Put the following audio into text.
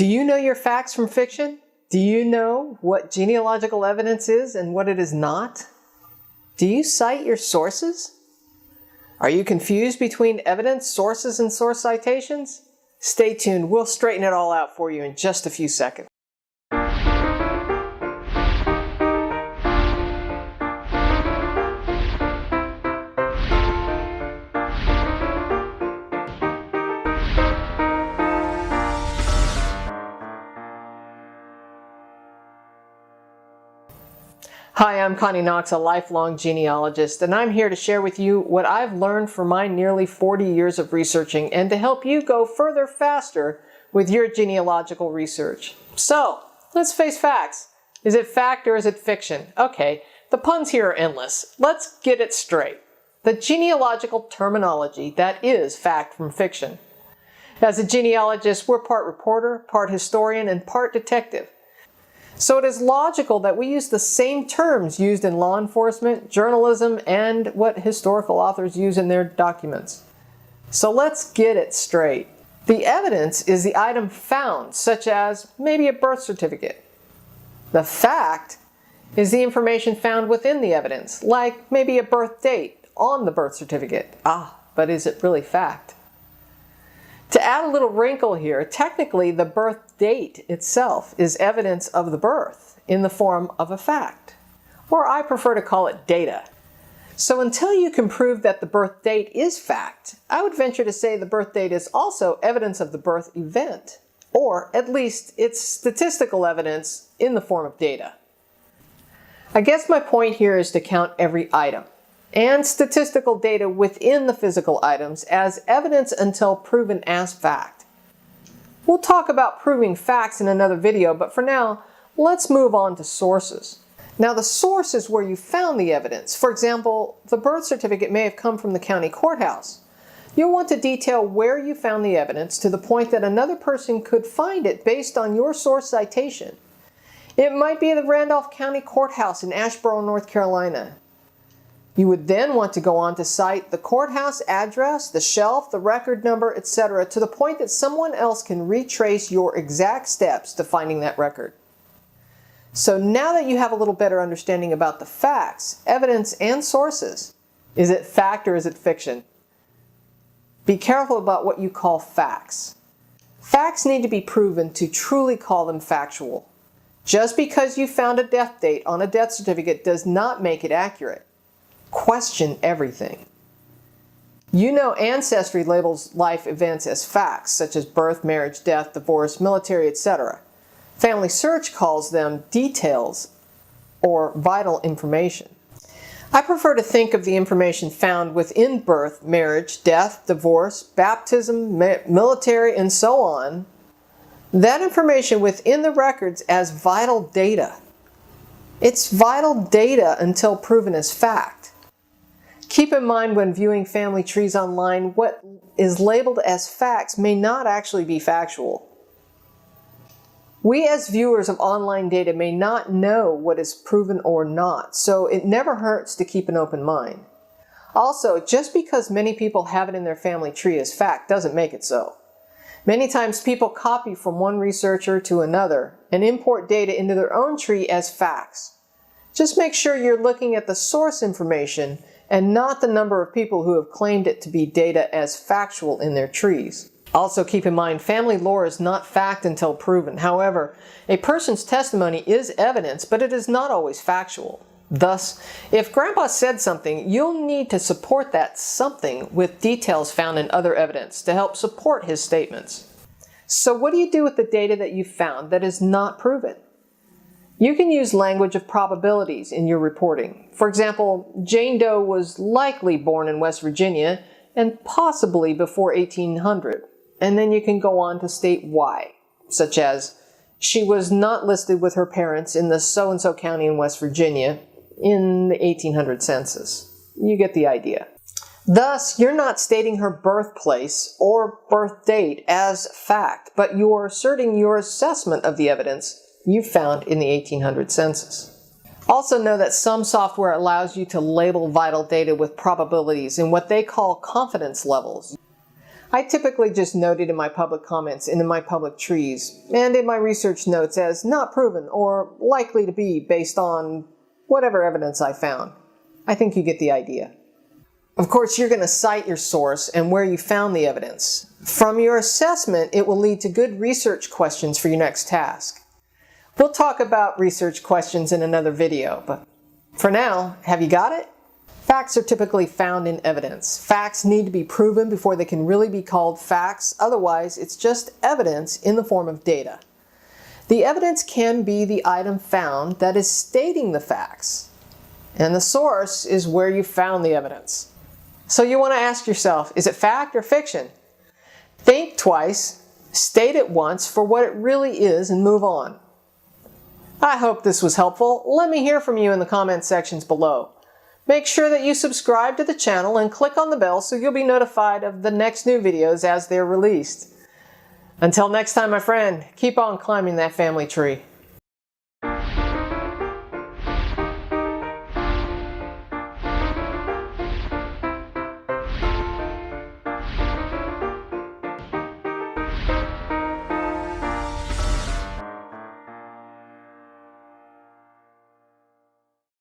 Do you know your facts from fiction? Do you know what genealogical evidence is and what it is not? Do you cite your sources? Are you confused between evidence, sources, and source citations? Stay tuned, we'll straighten it all out for you in just a few seconds. Hi, I'm Connie Knox, a lifelong genealogist, and I'm here to share with you what I've learned from my nearly 40 years of researching and to help you go further faster with your genealogical research. So, let's face facts. Is it fact or is it fiction? Okay, the puns here are endless. Let's get it straight. The genealogical terminology that is fact from fiction. As a genealogist, we're part reporter, part historian, and part detective. So it is logical that we use the same terms used in law enforcement, journalism, and what historical authors use in their documents. So let's get it straight. The evidence is the item found, such as maybe a birth certificate. The fact is the information found within the evidence, like maybe a birth date on the birth certificate. But is it really fact? To add a little wrinkle here, technically the birth date itself is evidence of the birth in the form of a fact, or I prefer to call it data. So until you can prove that the birth date is fact, I would venture to say the birth date is also evidence of the birth event, or at least it's statistical evidence in the form of data. I guess my point here is to count every item and statistical data within the physical items as evidence until proven as fact. We'll talk about proving facts in another video, but for now, let's move on to sources. Now, the source is where you found the evidence. For example, the birth certificate may have come from the county courthouse. You'll want to detail where you found the evidence to the point that another person could find it based on your source citation. It might be the Randolph County Courthouse in Asheboro, North Carolina. You would then want to go on to cite the courthouse address, the shelf, the record number, etc. to the point that someone else can retrace your exact steps to finding that record. So now that you have a little better understanding about the facts, evidence, and sources, is it fact or is it fiction? Be careful about what you call facts. Facts need to be proven to truly call them factual. Just because you found a death date on a death certificate does not make it accurate. Question everything. You know Ancestry labels life events as facts, such as birth, marriage, death, divorce, military, etc. Family Search calls them details or vital information. I prefer to think of the information found within birth, marriage, death, divorce, baptism, military, and so on, that information within the records as vital data. It's vital data until proven as fact. Keep in mind when viewing family trees online, what is labeled as facts may not actually be factual. We as viewers of online data may not know what is proven or not, so it never hurts to keep an open mind. Also, just because many people have it in their family tree as fact doesn't make it so. Many times people copy from one researcher to another and import data into their own tree as facts. Just make sure you're looking at the source information and not the number of people who have claimed it to be data as factual in their trees. Also keep in mind, family lore is not fact until proven. However, a person's testimony is evidence, but it is not always factual. Thus, if Grandpa said something, you'll need to support that something with details found in other evidence to help support his statements. So what do you do with the data that you found that is not proven? You can use language of probabilities in your reporting. For example, Jane Doe was likely born in West Virginia and possibly before 1800. And then you can go on to state why, such as she was not listed with her parents in the so-and-so county in West Virginia in the 1800 census. You get the idea. Thus, you're not stating her birthplace or birth date as fact, but you're asserting your assessment of the evidence you found in the 1800 census. Also know that some software allows you to label vital data with probabilities in what they call confidence levels. I typically just note it in my public comments and in my public trees, and in my research notes as not proven or likely to be based on whatever evidence I found. I think you get the idea. Of course, you're going to cite your source and where you found the evidence. From your assessment, it will lead to good research questions for your next task. We'll talk about research questions in another video, but for now, have you got it? Facts are typically found in evidence. Facts need to be proven before they can really be called facts. Otherwise, it's just evidence in the form of data. The evidence can be the item found that is stating the facts, and the source is where you found the evidence. So you want to ask yourself, is it fact or fiction? Think twice, state it once for what it really is, and move on. I hope this was helpful. Let me hear from you in the comment sections below. Make sure that you subscribe to the channel and click on the bell so you'll be notified of the next new videos as they're released. Until next time, my friend, keep on climbing that family tree.